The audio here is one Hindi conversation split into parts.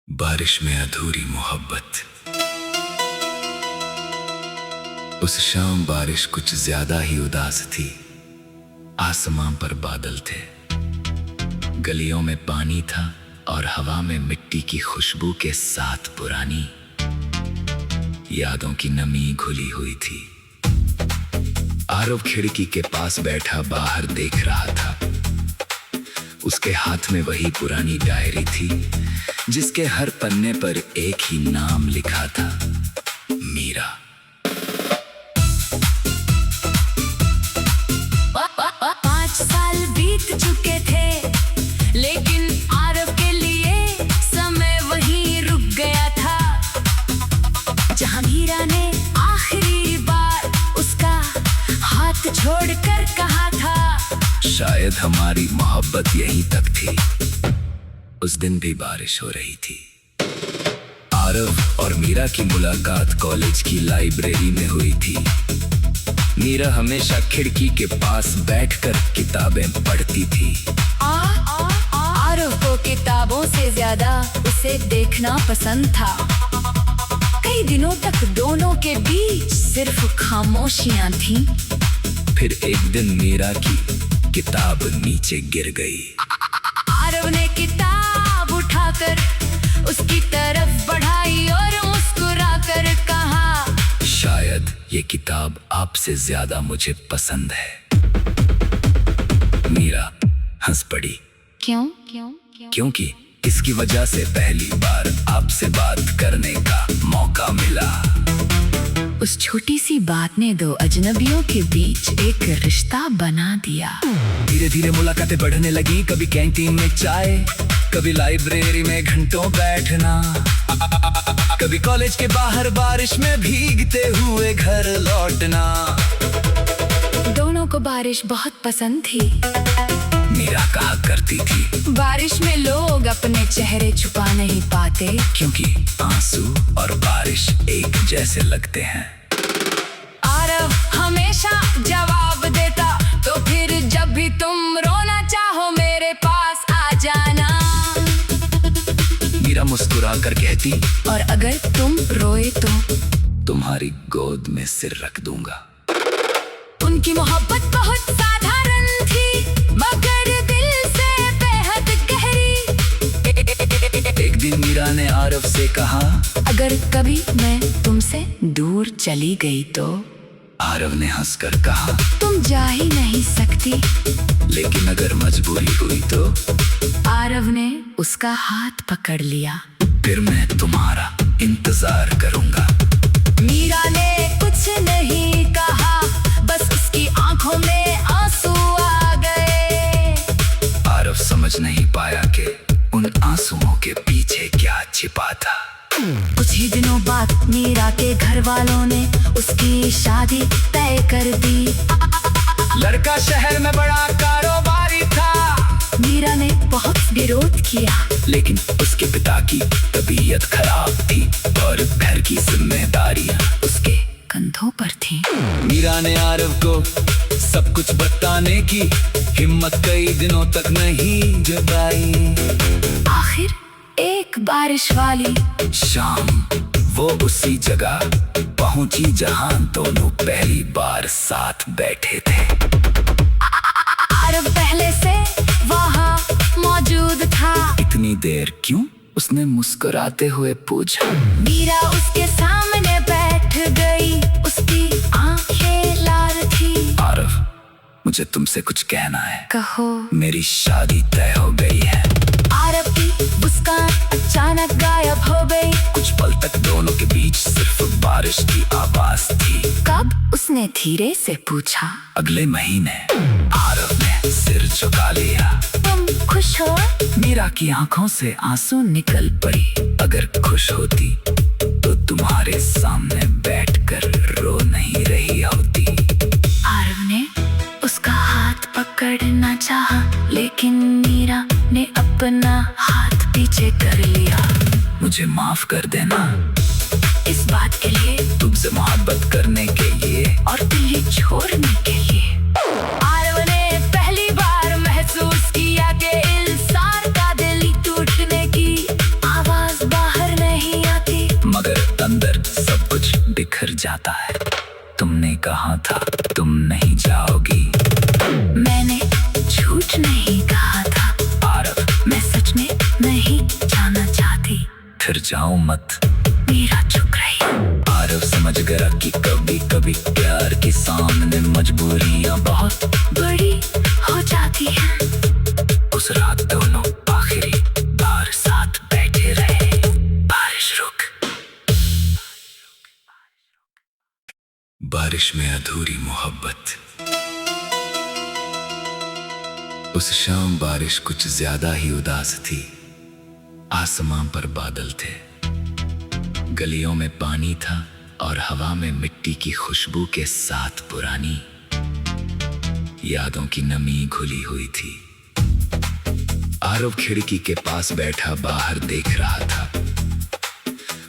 बारिश में अधूरी मोहब्बत। उस शाम बारिश कुछ ज्यादा ही उदास थी। आसमां पर बादल थे, गलियों में पानी था और हवा में मिट्टी की खुशबू के साथ पुरानी यादों की नमी घुली हुई थी। आरव खिड़की के पास बैठा बाहर देख रहा था। उसके हाथ में वही पुरानी डायरी थी जिसके हर पन्ने पर एक ही नाम लिखा था, मीरा। 5 साल बीत चुके थे, लेकिन आरव के लिए समय वहीं रुक गया था जहां मीरा ने आखिरी बार उसका हाथ छोड़कर कहा था, शायद हमारी मोहब्बत यहीं तक थी। उस दिन भी बारिश हो रही थी। आरव और मीरा की मुलाकात कॉलेज की लाइब्रेरी में हुई थी। मीरा हमेशा खिड़की के पास बैठकर किताबें पढ़ती थी। आरव को किताबों से ज्यादा उसे देखना पसंद था। कई दिनों तक दोनों के बीच सिर्फ खामोशियां थीं। फिर एक दिन मीरा की किताब नीचे गिर गई। आरव ने किताब उठाकर उसकी तरफ बढ़ाई और मुस्कुराकर कहा, शायद ये किताब आपसे ज्यादा मुझे पसंद है। मीरा हंस पड़ी। क्यों? क्योंकि इसकी वजह से पहली बार आपसे बात करने का मौका मिला। उस छोटी सी बात ने दो अजनबियों के बीच एक रिश्ता बना दिया। धीरे धीरे मुलाकातें बढ़ने लगी। कभी कैंटीन में चाय, कभी लाइब्रेरी में घंटों बैठना, कभी कॉलेज के बाहर बारिश में भीगते हुए घर लौटना। दोनों को बारिश बहुत पसंद थी। मीरा कहा करती थी, बारिश में लोग अपने चेहरे छुपा नहीं पाते, क्योंकि आंसू और बारिश एक जैसे लगते हैं। आरव हमेशा जवाब देता, तो फिर जब भी तुम रोना चाहो मेरे पास आ जाना। मीरा मुस्कुरा कर कहती, और अगर तुम रोए तो तुम्हारी गोद में सिर रख दूंगा। उनकी मोहब्बत बहुत साधारण थी, मगर दिल से बेहद गहरी। एक दिन मीरा ने आरव से कहा, अगर कभी मैं तुमसे दूर चली गई तो? आरव ने हंसकर कहा, तुम जा ही नहीं सकती। लेकिन अगर मजबूरी हुई तो? आरव ने उसका हाथ पकड़ लिया। फिर मैं तुम्हारा इंतजार करूंगा। मीरा ने कुछ नहीं कहा, बस उसकी आंखों में आंसू आ गए। आरव समझ नहीं पाया कि उन आंसुओं के पीछे क्या छिपा था। कुछ ही दिनों बाद मीरा के घर वालों ने उसकी शादी तय कर दी। लड़का शहर में बड़ा कारोबारी था। मीरा ने बहुत विरोध किया, लेकिन उसके पिता की तबीयत खराब थी और घर की जिम्मेदारियां उसके कंधों पर थी। मीरा ने आरव को सब कुछ बताने की हिम्मत कई दिनों तक नहीं जताई। आखिर एक बारिश वाली शाम वो उसी जगह पहुंची जहां दोनों पहली बार साथ बैठे थे। आरव पहले से वहां मौजूद था। इतनी देर क्यों? उसने मुस्कुराते हुए पूछा। मीरा उसके सामने बैठ गई, उसकी आंखें लाल थी। आरव, मुझे तुमसे कुछ कहना है। कहो। मेरी शादी तय हो गई है। आरव की मुस्कान अचानक गायब हो गई। कुछ पल तक दोनों के बीच सिर्फ बारिश की आवाज थी। कब? उसने धीरे से पूछा। अगले महीने। आरव ने सिर झुका लिया। तुम खुश हो? मीरा की आंखों से आंसू निकल पड़ी। अगर खुश होती तो तुम्हारे सामने बैठकर रो नहीं रही होती। आरव ने उसका हाथ पकड़ना चाहा, लेकिन मीरा ने अपना हाथ पीछे कर लिया। मुझे माफ कर देना। इस बात के लिए, तुमसे मोहब्बत करने के लिए और दिल्ली छोड़ने के लिए। आरव ने पहली बार महसूस किया कि इंसान का दिल टूटने की आवाज आता है। तुमने कहा था तुम नहीं जाओगी। मैंने झूठ नहीं कहा था। आरव, मैं सच में नहीं जाना चाहती। फिर जाओ मत। मीरा चुप रही। आरव समझ गया कि कभी कभी प्यार के सामने मजबूरियां बहुत बड़ी हो जाती है। उस रात दोनों आखिरी बार साथ बैठे रहे। बारिश रुक। बारिश में अधूरी मोहब्बत। उस शाम बारिश कुछ ज्यादा ही उदास थी। आसमां पर बादल थे, गलियों में पानी था और हवा में मिट्टी की खुशबू के साथ पुरानी यादों की नमी घुली हुई थी। आरव खिड़की के पास बैठा बाहर देख रहा था।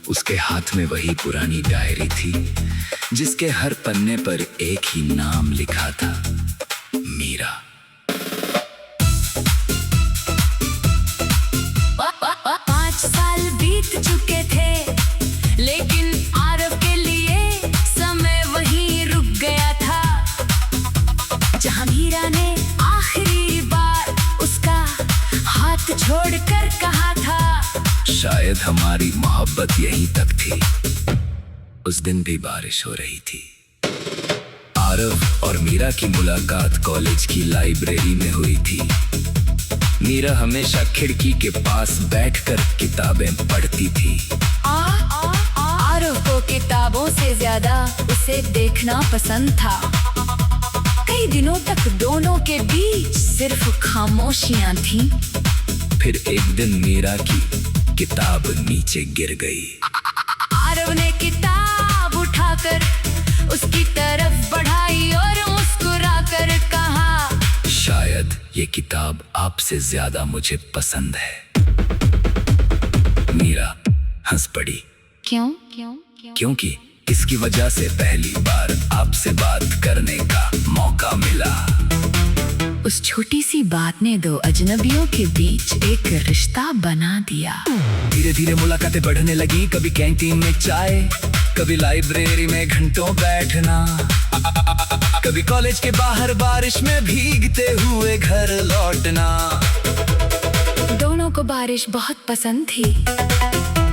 उसके हाथ में वही पुरानी डायरी थी जिसके हर पन्ने पर एक ही नाम लिखा था, मीरा। 5 साल बीत चुके थे, लेकिन आरव के लिए समय वहीं रुक गया था जहां मीरा ने आखिरी बार उसका हाथ छोड़कर कहा था, शायद हमारी मोहब्बत यहीं तक थी। उस दिन भी बारिश हो रही थी। आरव और मीरा की मुलाकात कॉलेज की लाइब्रेरी में हुई थी। मीरा हमेशा खिड़की के पास बैठकर किताबें पढ़ती थी। आरव को किताबों से ज्यादा उसे देखना पसंद था। कई दिनों तक दोनों के बीच सिर्फ खामोशियां थीं। फिर एक दिन मीरा की किताब नीचे गिर गई। आरव ने किताब उठाकर उसकी तरफ बढ़ाई और मुस्कुराकर कहा, शायद ये किताब आपसे ज्यादा मुझे पसंद है। मीरा हंस पड़ी। क्यों? क्योंकि इसकी वजह से पहली बार आपसे बात करने का मौका मिला। उस छोटी सी बात ने दो अजनबियों के बीच एक रिश्ता बना दिया। धीरे धीरे मुलाकातें बढ़ने लगी। कभी कैंटीन में चाय, कभी लाइब्रेरी में घंटों बैठना, कभी कॉलेज के बाहर बारिश में भीगते हुए घर लौटना। दोनों को बारिश बहुत पसंद थी।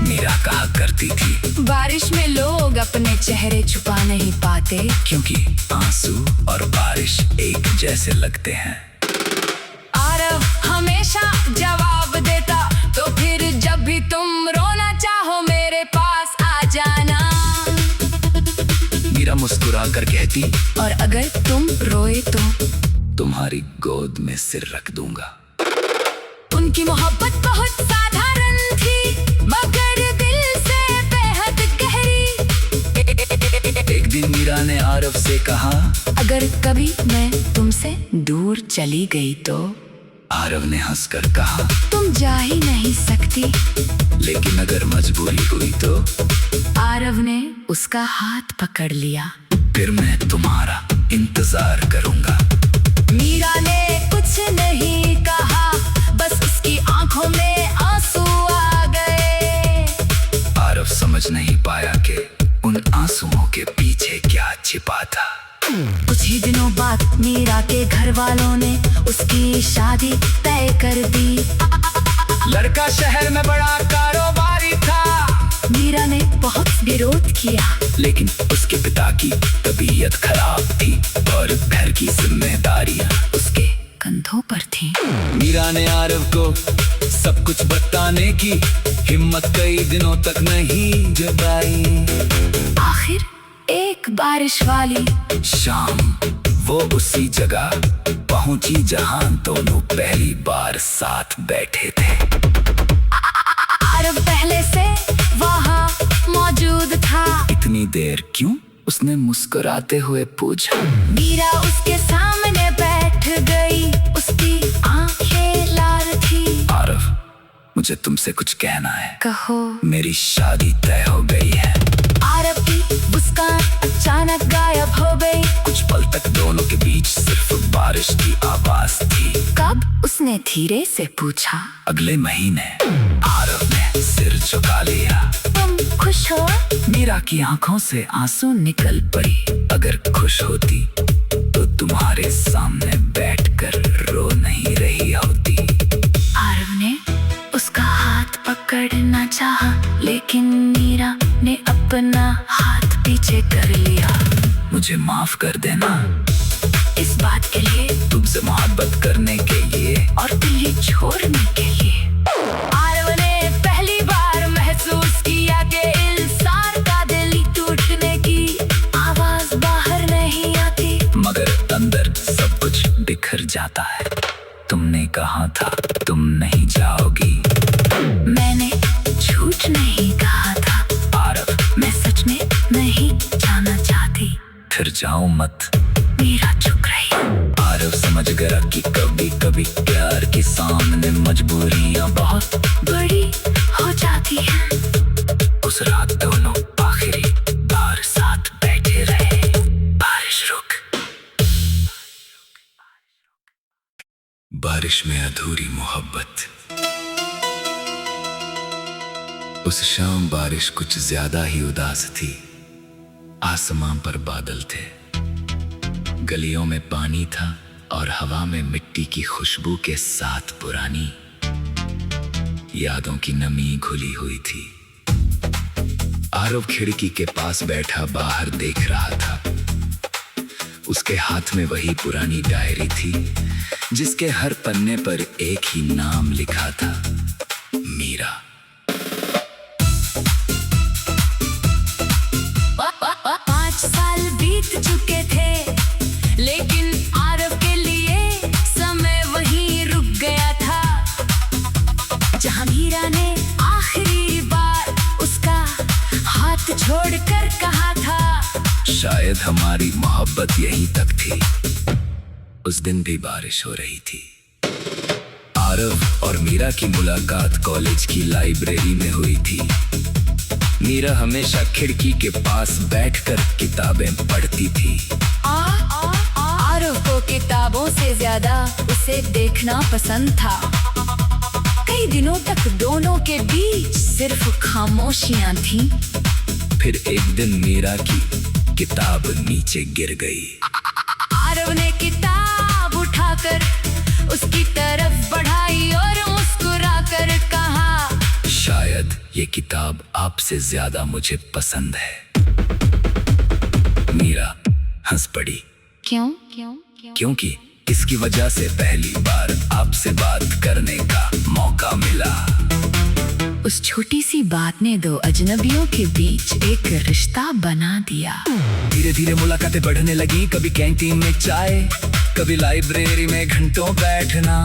मीरा कहा करती थी, बारिश में लोग अपने चेहरे छुपा नहीं पाते, क्योंकि आंसू और बारिश एक जैसे लगते हैं। आरव हमेशा जवाब देता, तो फिर जब भी तुम रोना चाहो मेरे पास आ जाना। मीरा मुस्कुरा कर कहती, और अगर तुम रोए तो तुम्हारी गोद में सिर रख दूंगा। उनकी मोहब्बत बहुत साधारण थी, मगर दिल से बेहद गहरी। एक दिन मीरा ने आरव से कहा, अगर कभी मैं तुमसे दूर चली गई तो? आरव ने हंसकर कहा, तुम जा ही नहीं सकती। लेकिन अगर मजबूरी हुई तो? आरव ने उसका हाथ पकड़ लिया। फिर मैं तुम्हारा इंतजार करूंगा। मीरा ने कुछ नहीं कहा, बस उसकी आंखों में आंसू आ गए। आरव समझ नहीं पाया कि उन आंसुओं के पीछे क्या छिपा था। कुछ ही दिनों बाद मीरा के घर वालों ने उसकी शादी तय कर दी। लड़का शहर में बड़ा कारोबारी था। मीरा ने बहुत विरोध किया, लेकिन उसके पिता की तबीयत खराब थी और घर की जिम्मेदारियां उसके कंधों पर थी। मीरा ने आरव को सब कुछ बताने की हिम्मत कई दिनों तक नहीं जताई। आखिर एक बारिश वाली शाम वो उसी जगह पहुंची जहां दोनों पहली बार साथ बैठे थे। आरव पहले से वहाँ मौजूद था। इतनी देर क्यों? उसने मुस्कुराते हुए पूछा। मीरा उसके सामने बैठ गई, उसकी आंखें लाल थी। आरव, मुझे तुमसे कुछ कहना है। कहो। मेरी शादी तय हो गई है। आरव की मुस्कान अचानक गायब हो गई। कुछ पल तक दोनों के बीच सिर्फ बारिश की आवाज थी। कब? उसने धीरे से पूछा। अगले महीने। आरव ने सिर झुका लिया। तुम खुश हो? मीरा की आंखों से आंसू निकल पड़ी। अगर खुश होती तो तुम्हारे सामने बैठकर रो नहीं रही होती। आरव ने उसका हाथ पकड़ना चाहा, लेकिन मीरा ने अपना हाथ पीछे कर लिया। मुझे माफ कर देना इस बात के लिए, तुमसे मोहब्बत करने के लिए और दिल्ली छोड़ने के लिए। आरव ने पहली बार महसूस किया कि इंसान का दिल टूटने की आवाज बाहर नहीं आती, मगर अंदर सब कुछ बिखर जाता है। तुमने कहा था तुम नहीं जाओगी। मैंने झूठ नहीं कहा था आरव, मैं सच में नहीं जाना चाहती। फिर जाओ मत। मीरा चुप रही। आरव समझ गया कि कभी कभी प्यार के सामने मजबूरियां बहुत बड़ी हो जाती है। उस रात दोनों आखिरी बार साथ बैठे रहे। बारिश रुक। बारिश में अधूरी मोहब्बत। उस शाम बारिश कुछ ज्यादा ही उदास थी। आसमां पर बादल थे, गलियों में पानी था और हवा में मिट्टी की खुशबू के साथ पुरानी यादों की नमी घुली हुई थी। आरव खिड़की के पास बैठा बाहर देख रहा था। उसके हाथ में वही पुरानी डायरी थी जिसके हर पन्ने पर एक ही नाम लिखा था, मीरा। साल बीत चुके थे, लेकिन आरव के लिए समय वहीं रुक गया था जहां मीरा ने आखिरी बार उसका हाथ छोड़कर कहा था, शायद हमारी मोहब्बत यहीं तक थी। उस दिन भी बारिश हो रही थी। आरव और मीरा की मुलाकात कॉलेज की लाइब्रेरी में हुई थी। मीरा हमेशा खिड़की के पास बैठकर किताबें पढ़ती थी। आरव को किताबों से ज्यादा उसे देखना पसंद था। कई दिनों तक दोनों के बीच सिर्फ खामोशियां थीं। फिर एक दिन मीरा की किताब नीचे गिर गई। आरव ने किताब उठाकर उसकी तरफ बढ़ाई और मुस्कुराकर कहा, शायद ये किताब आपसे ज्यादा मुझे पसंद है। मीरा हंस पड़ी। क्यों? क्योंकि इसकी वजह से पहली बार आपसे बात करने का मौका मिला। उस छोटी सी बात ने दो अजनबियों के बीच एक रिश्ता बना दिया। धीरे धीरे मुलाकातें बढ़ने लगी। कभी कैंटीन में चाय, कभी लाइब्रेरी में घंटों बैठना,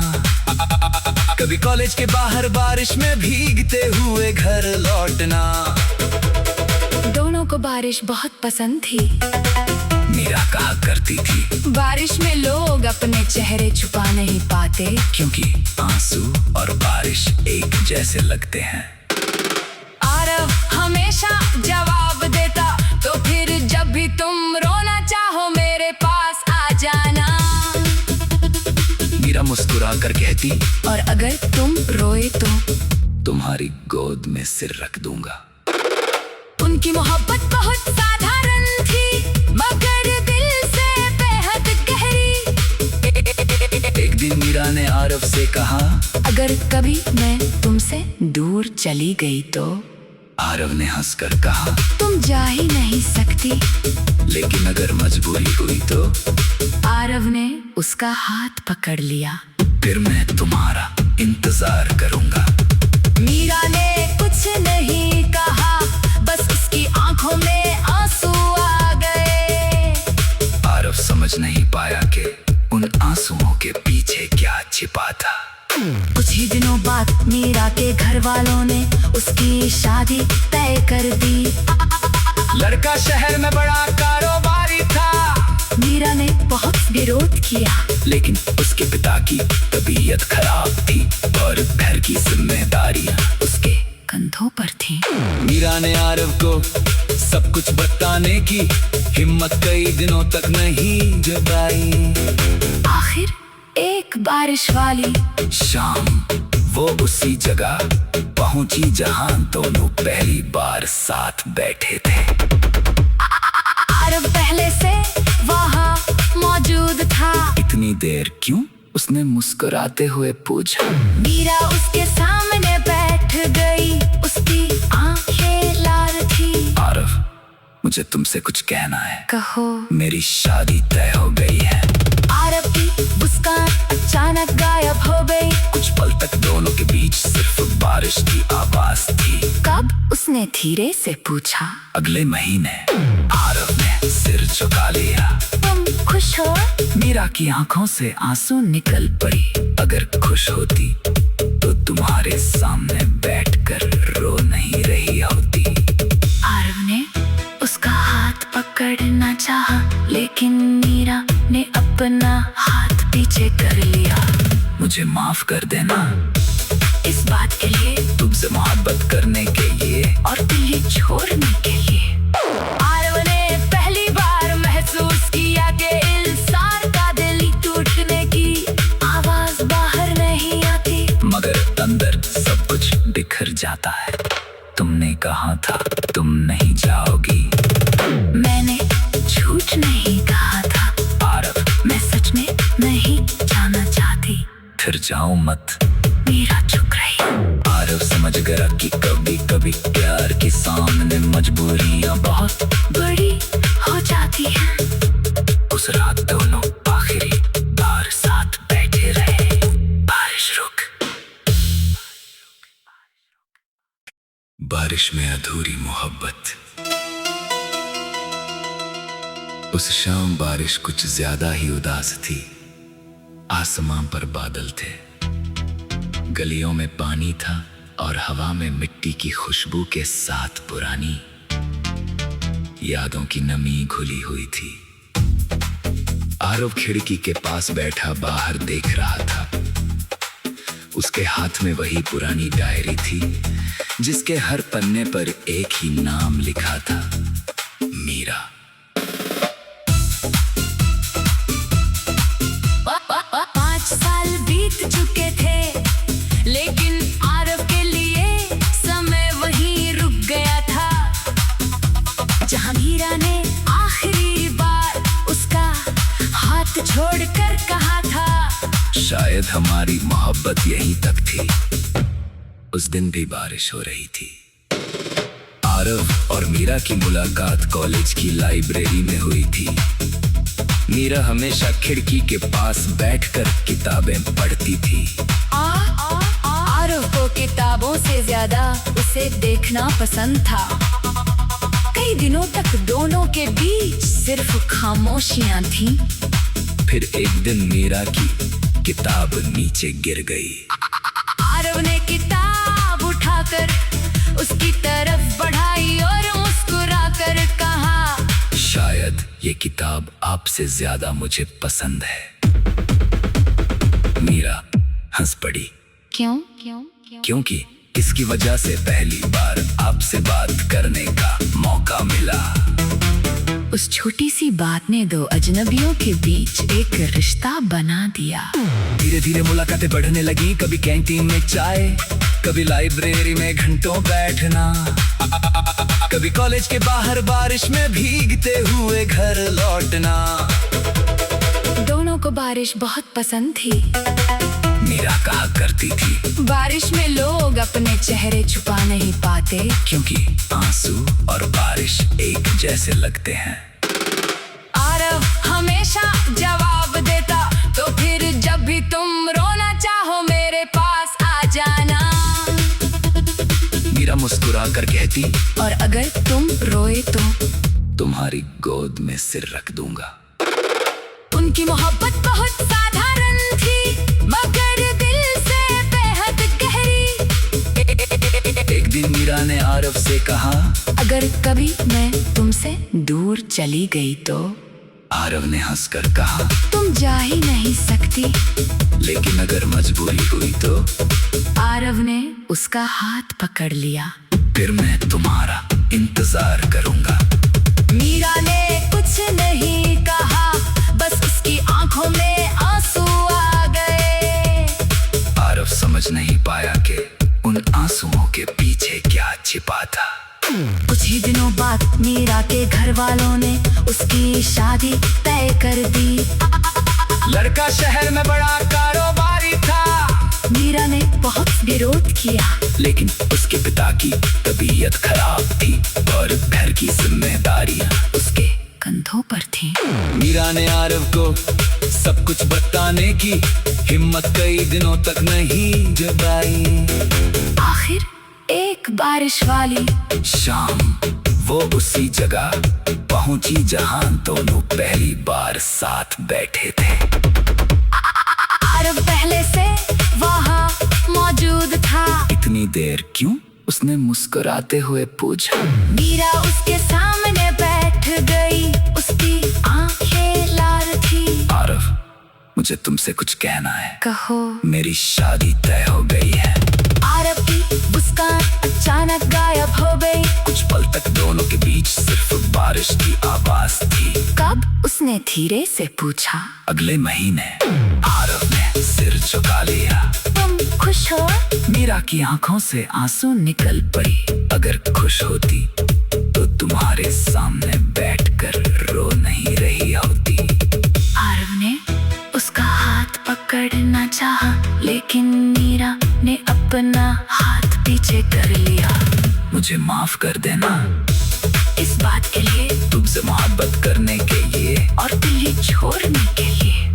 कभी कॉलेज के बाहर बारिश में भीगते हुए घर लौटना। दोनों को बारिश बहुत पसंद थी। मीरा कहा करती थी, बारिश में लोग अपने चेहरे छुपा नहीं पाते, क्योंकि आंसू और बारिश एक जैसे लगते हैं। आरव हमेशा जवाब देता, तो फिर जब भी तुम रोना चाहो मेरे पास आ जाना। मीरा मुस्कुरा कर कहती, और अगर तुम रोए तो तुम्हारी गोद में सिर रख दूंगा। उनकी मोहब्बत बहुत साधारण थी, मगर दिल से बेहद गहरी। एक दिन मीरा ने आरव से कहा, अगर कभी मैं तुमसे दूर चली गई तो? आरव ने हंसकर कहा, तुम जा ही नहीं सकती। लेकिन अगर मजबूरी हुई तो? आरव ने उसका हाथ पकड़ लिया। फिर मैं तुम्हारा इंतजार करूंगा। मीरा ने कुछ नहीं कहा, बस उसकी आंखों में आंसू आ गए। आरव समझ नहीं पाया कि उन आंसुओं के पीछे क्या छिपा था। कुछ ही दिनों बाद मीरा के घर वालों ने उसकी शादी तय कर दी। लड़का शहर में बड़ा कारोबारी था। मीरा ने बहुत विरोध किया, लेकिन उसके पिता की तबीयत खराब थी और घर की जिम्मेदारियां उसके कंधों पर थी। मीरा ने आरव को सब कुछ बताने की हिम्मत कई दिनों तक नहीं जुटाई। आखिर एक बारिश वाली शाम वो उसी जगह पहुंची जहां दोनों पहली बार साथ बैठे थे। आरव पहले से वहाँ मौजूद था। इतनी देर क्यों? उसने मुस्कुराते हुए पूछा। मीरा उसके सामने बैठ गई, उसकी आंखें लाल थी। आरव, मुझे तुमसे कुछ कहना है। कहो। मेरी शादी तय हो गई है। आरव की मुस्कान अचानक गायब हो गई। कुछ पल तक दोनों के बीच सिर्फ बारिश की आवाज थी। कब? उसने धीरे से पूछा। अगले महीने। आरव ने सिर झुका लिया। तुम खुश हो? मीरा की आंखों से आंसू निकल पड़ी। अगर खुश होती तो तुम्हारे सामने बैठकर रो नहीं रही होती। आरव ने उसका हाथ पकड़ना चाहा, लेकिन मीरा ने अपना हाथ पीछे कर लिया। मुझे माफ कर देना। इस बात के लिए, तुमसे मोहब्बत करने के लिए और तुम्हें छोड़ने के लिए। आरव ने पहली बार महसूस किया कि इंसान का दिल टूटने की आवाज बाहर नहीं आती, मगर अंदर सब कुछ बिखर जाता है। तुमने कहा था तुम नहीं जाओगी। मैंने झूठ नहीं कहा था। आरव, मैं सच में नहीं जाना चाहती। फिर जाओ मत। मीरा चुप रही। आरव समझ गया कि कभी कभी प्यार के सामने मजबूरियां बहुत बड़ी हो जाती हैं। उस रात दोनों आखिरी बार साथ बैठे रहे। बारिश रुक। बारिश में अधूरी मोहब्बत। उस शाम बारिश कुछ ज्यादा ही उदास थी। आसमां पर बादल थे, गलियों में पानी था और हवा में मिट्टी की खुशबू के साथ पुरानी यादों की नमी घुली हुई थी। आरव खिड़की के पास बैठा बाहर देख रहा था। उसके हाथ में वही पुरानी डायरी थी जिसके हर पन्ने पर एक ही नाम लिखा था, मीरा। 5 साल बीत चुके थे, लेकिन आरव के लिए समय वहीं रुक गया था जहां मीरा ने आखिरी बार उसका हाथ छोड़कर कहा था, शायद हमारी मोहब्बत यहीं तक थी। उस दिन भी बारिश हो रही थी। आरव और मीरा की मुलाकात कॉलेज की लाइब्रेरी में हुई थी। मीरा हमेशा खिड़की के पास बैठकर किताबें पढ़ती थी। आरव को किताबों से ज्यादा उसे देखना पसंद था। कई दिनों तक दोनों के बीच सिर्फ खामोशियां थीं। फिर एक दिन मीरा की किताब नीचे गिर गई। आरव ने किताब उठाकर उसकी तरफ बढ़ाई और मुस्कुराकर कहा, शायद ये किताब आपसे ज्यादा मुझे पसंद है। मीरा हंस पड़ी। क्यों? क्योंकि इसकी वजह से पहली बार आपसे बात करने का मौका मिला। उस छोटी सी बात ने दो अजनबियों के बीच एक रिश्ता बना दिया। धीरे धीरे मुलाकातें बढ़ने लगी। कभी कैंटीन में चाय, कभी लाइब्रेरी में घंटों बैठना, कभी कॉलेज के बाहर बारिश में भीगते हुए घर लौटना। दोनों को बारिश बहुत पसंद थी। मीरा कहा करती थी, बारिश में लोग अपने चेहरे छुपा नहीं पाते, क्योंकि आंसू और बारिश एक जैसे लगते हैं। आरव हमेशा जवाब देता, तो फिर जब भी तुम रोना चाहो मेरे पास आ जाना। मीरा मुस्कुरा कर कहती, और अगर तुम रोए तो तुम्हारी गोद में सिर रख दूंगा। उनकी मोहब्बत बहुत साधारण थी, मगर दिल से बेहद गहरी। एक दिन मीरा ने आरव से कहा, अगर कभी मैं तुमसे दूर चली गई तो? आरव ने हंसकर कहा, तुम जा ही नहीं सकती। लेकिन अगर मजबूरी हुई तो? आरव ने उसका हाथ पकड़ लिया। फिर मैं तुम्हारा इंतजार करूंगा। मीरा ने कुछ नहीं कहा, बस उसकी आंखों में आंसू आ गए। आरव समझ नहीं पाया था। कुछ ही दिनों बाद मीरा के घर वालों ने उसकी शादी तय कर दी। लड़का शहर में बड़ा कारोबारी था। मीरा ने बहुत विरोध किया, लेकिन उसके पिता की तबीयत खराब थी और घर की जिम्मेदारियां उसके कंधों पर थी। मीरा ने आरव को सब कुछ बताने की हिम्मत कई दिनों तक नहीं जगाई। आखिर एक बारिश वाली शाम वो उसी जगह पहुंची जहां दोनों पहली बार साथ बैठे थे। आरव पहले से वहाँ मौजूद था। इतनी देर क्यों? उसने मुस्कुराते हुए पूछा। मीरा उसके सामने बैठ गई, उसकी आंखें लाल थी। आरव, मुझे तुमसे कुछ कहना है। कहो। मेरी शादी तय हो गई है। आरव की मुस्कान अचानक गायब हो गई। कुछ पल तक दोनों के बीच सिर्फ बारिश की आवाज थी। कब? उसने धीरे से पूछा। अगले महीने। आरव ने सिर झुका लिया। तुम खुश हो? मीरा की आंखों से आंसू निकल पड़ी। अगर खुश होती तो तुम्हारे सामने बैठकर रो नहीं रही होती। आरव ने उसका हाथ पकड़ना चाहा, लेकिन मीरा ने अपना हाथ पीछे कर लिया। मुझे माफ कर देना। इस बात के लिए, तुमसे मोहब्बत करने के लिए और दिल्ली छोड़ने के लिए।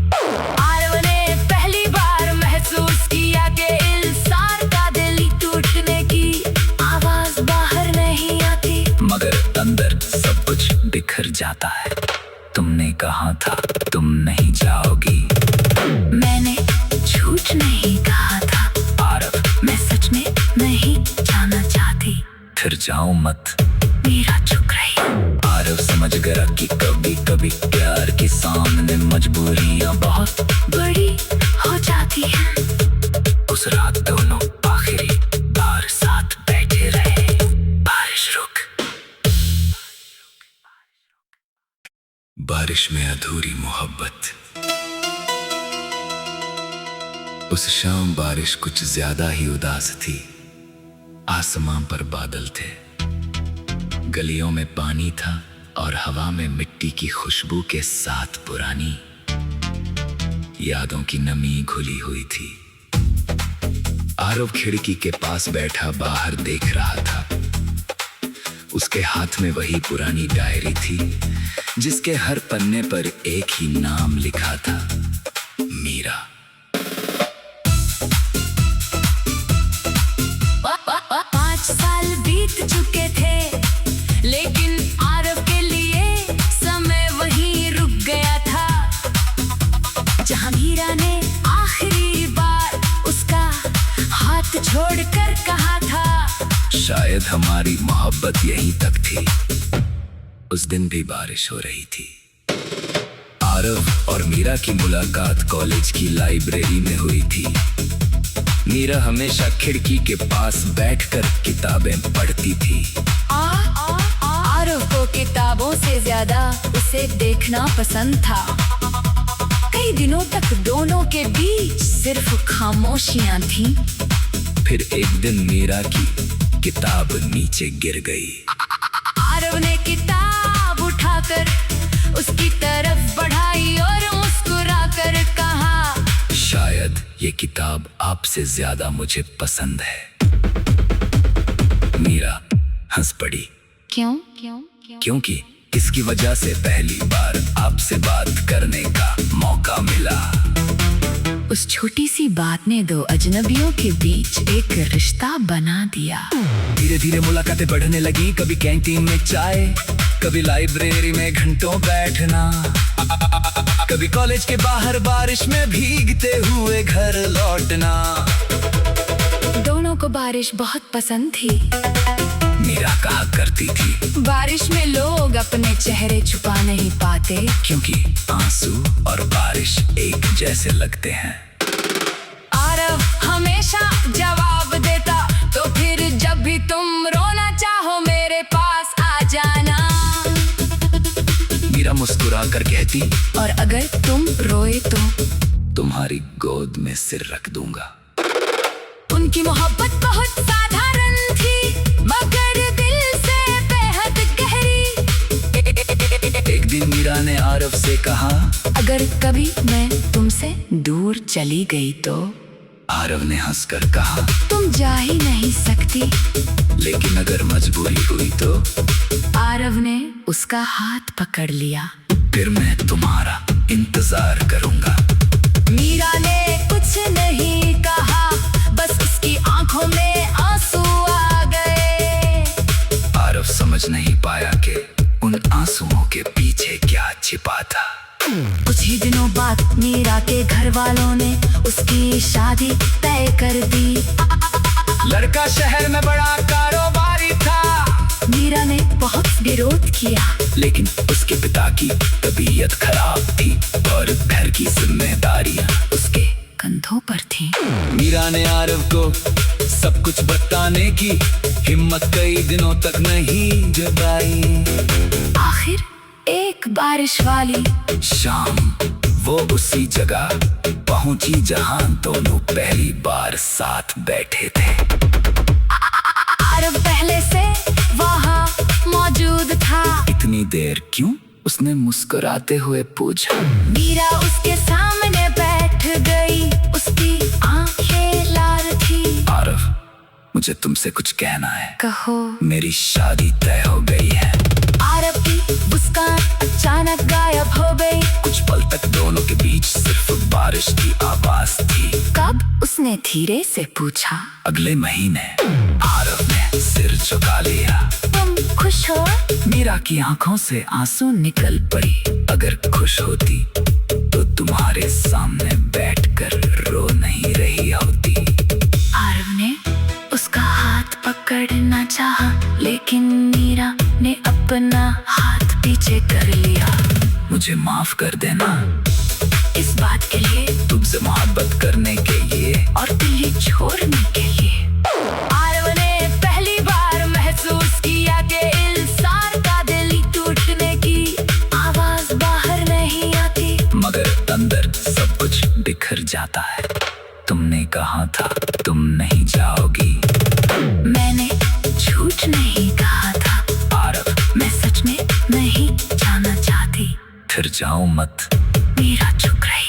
आरव ने पहली बार महसूस किया कि इंसान का दिल टूटने की आवाज बाहर नहीं आती, मगर अंदर सब कुछ बिखर जाता है। तुमने कहा था तुम नहीं जाओगी। मैंने झूठ नहीं कहा था। आरव, मैं सच में नहीं जाना चाहती। फिर जाओ मत। मीरा चुप रही। आरव समझ गया कि कभी कभी प्यार के सामने मजबूरियां बहुत बड़ी हो जाती हैं। उस रात दोनों आखिरी बार साथ बैठे रहे। बारिश रुक। बारिश में अधूरी मोहब्बत। उस शाम बारिश कुछ ज्यादा ही उदास थी। आसमां पर बादल थे, गलियों में पानी था और हवा में मिट्टी की खुशबू के साथ पुरानी यादों की नमी घुली हुई थी। आरव खिड़की के पास बैठा बाहर देख रहा था। उसके हाथ में वही पुरानी डायरी थी जिसके हर पन्ने पर एक ही नाम लिखा था, मीरा। 5 साल बीत चुके थे, लेकिन आरव के लिए समय वहीं रुक गया था जहां मीरा ने आखिरी बार उसका हाथ छोड़कर कहा था, शायद हमारी मोहब्बत यहीं तक थी। उस दिन भी बारिश हो रही थी। आरव और मीरा की मुलाकात कॉलेज की लाइब्रेरी में हुई थी। मीरा हमेशा खिड़की के पास बैठकर किताबें पढ़ती थी। आरव को किताबों से ज्यादा उसे देखना पसंद था। कई दिनों तक दोनों के बीच सिर्फ खामोशियां थीं। फिर एक दिन मीरा की किताब नीचे गिर गई। आरव ने किताब उठाकर उसकी तरफ बढ़ाई और मुस्कुराकर कहा, शायद ये किताब आपसे ज्यादा मुझे पसंद है। मीरा हंस पड़ी। क्यों? क्योंकि इसकी वजह से पहली बार आपसे बात करने का मौका मिला। उस छोटी सी बात ने दो अजनबियों के बीच एक रिश्ता बना दिया। धीरे धीरे मुलाकातें बढ़ने लगी। कभी कैंटीन में चाय, कभी लाइब्रेरी में घंटों बैठना, कभी कॉलेज के बाहर बारिश में भीगते हुए घर लौटना। दोनों को बारिश बहुत पसंद थी। मीरा कहा करती थी, बारिश में लोग अपने चेहरे छुपा नहीं पाते, क्योंकि आंसू और बारिश एक जैसे लगते हैं। आरव हमेशा जवाब देता, तो फिर जब भी तुम रोना चाहो मेरे पास आ जाना। मीरा मुस्कुरा कर कहती, और अगर तुम रोए तो तुम्हारी गोद में सिर रख दूंगा। उनकी मोहब्बत बहुत साधारण थी, मगर दिल आरव से कहा, अगर कभी मैं तुमसे दूर चली गई तो? आरव ने हंसकर कहा, तुम जा ही नहीं सकती। लेकिन अगर मजबूरी हुई तो? आरव ने उसका हाथ पकड़ लिया। फिर मैं तुम्हारा इंतजार करूंगा। मीरा ने कुछ नहीं कहा, बस उसकी आंखों में आंसू आ गए। आरव समझ नहीं पाया कि उन आंसुओं के पीछे क्या छिपा था। कुछ ही दिनों बाद मीरा के घर वालों ने उसकी शादी तय कर दी। लड़का शहर में बड़ा कारोबारी था। मीरा ने बहुत विरोध किया, लेकिन उसके पिता की तबीयत खराब थी और घर की जिम्मेदारियां उसके कंधों पर थी। मीरा ने आरव को सब कुछ बताने की हिम्मत कई दिनों तक नहीं जगाई। आखिर एक बारिश वाली शाम वो उसी जगह पहुंची जहां दोनों पहली बार साथ बैठे थे। आरव पहले से वहाँ मौजूद था। इतनी देर क्यों? उसने मुस्कुराते हुए पूछा। मीरा उसके सामने बैठ गई, उसकी आंखें लाल थी। आरव, मुझे तुमसे कुछ कहना है। कहो। मेरी शादी तय हो गई है। आरव की मुस्कान अचानक गायब हो गई। कुछ पल तक दोनों के बीच सिर्फ बारिश की आवाज थी। कब? उसने धीरे से पूछा। अगले महीने। आरव ने सिर झुका लिया। तुम खुश हो? मीरा की आंखों से आंसू निकल पड़ी। अगर खुश होती तो तुम्हारे सामने बैठकर रो नहीं रही होती। आरव ने उसका हाथ पकड़ना चाहा, लेकिन मीरा ने अपना हाथ पीछे कर लिया। मुझे माफ कर देना। इस बात के लिए? तुमसे मोहब्बत करने के लिए और दिल्ली छोड़ने के लिए। आरव ने पहली बार महसूस किया कि इंसान का दिल टूटने की आवाज बाहर नहीं आती, मगर अंदर सब कुछ बिखर जाता है। तुमने कहा था तुम नहीं जाओगी। मैंने झूठ नहीं कहा था। आरव, मैं सच में नहीं जाना चाहती। फिर जाओ मत। मीरा चुप रही।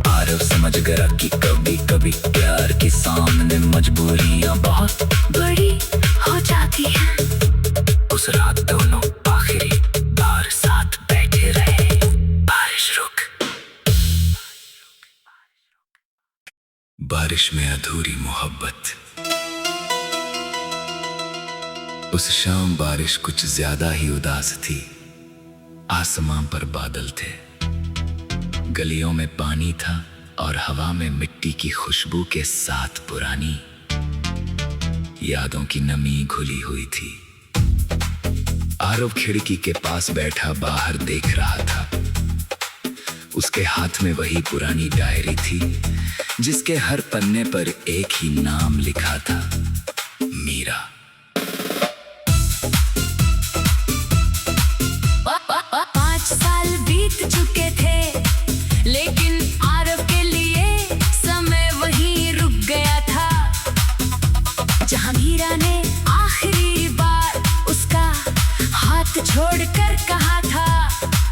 आरव समझ गया कि कभी कभी प्यार के सामने मजबूरियां बहुत बड़ी हो जाती हैं। उस रात दोनों आखिरी बार साथ बैठे रहे। बारिश रुक। बारिश में अधूरी मोहब्बत। उस शाम बारिश कुछ ज्यादा ही उदास थी। आसमां पर बादल थे, गलियों में पानी था और हवा में मिट्टी की खुशबू के साथ पुरानी यादों की नमी घुली हुई थी। आरव खिड़की के पास बैठा बाहर देख रहा था। उसके हाथ में वही पुरानी डायरी थी जिसके हर पन्ने पर एक ही नाम लिखा था, मीरा। बीत चुके थे, लेकिन आरव के लिए समय वहीं रुक गया था जहां मीरा ने आखिरी बार उसका हाथ छोड़कर कहा था,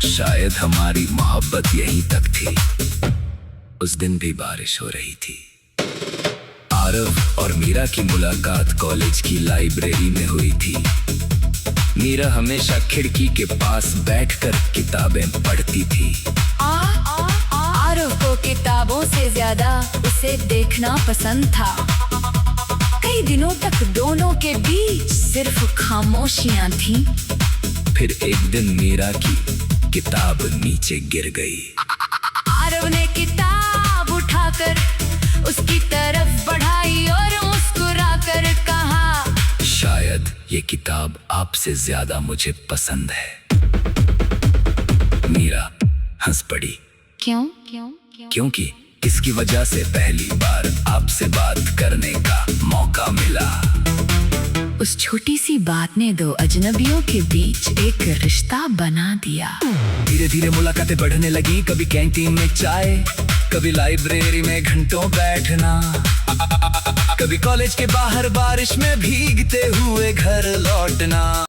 शायद हमारी मोहब्बत यहीं तक थी। उस दिन भी बारिश हो रही थी। आरव और मीरा की मुलाकात कॉलेज की लाइब्रेरी में हुई थी। मीरा हमेशा खिड़की के पास बैठकर किताबें पढ़ती थी। आरव को किताबों से ज्यादा उसे देखना पसंद था। कई दिनों तक दोनों के बीच सिर्फ खामोशियां थीं। फिर एक दिन मीरा की किताब नीचे गिर गई। आरव ने किताब उठाकर उसकी तरफ बढ़ाई और मुस्कुराकर कहा, शायद ये किताब आपसे ज्यादा मुझे पसंद है। मीरा हंस पड़ी। क्यों? क्योंकि इसकी वजह से पहली बार आपसे बात करने का मौका मिला। उस छोटी सी बात ने दो अजनबियों के बीच एक रिश्ता बना दिया। धीरे धीरे मुलाकातें बढ़ने लगी। कभी कैंटीन में चाय, कभी लाइब्रेरी में घंटों बैठना, कभी कॉलेज के बाहर बारिश में भीगते हुए घर लौटना।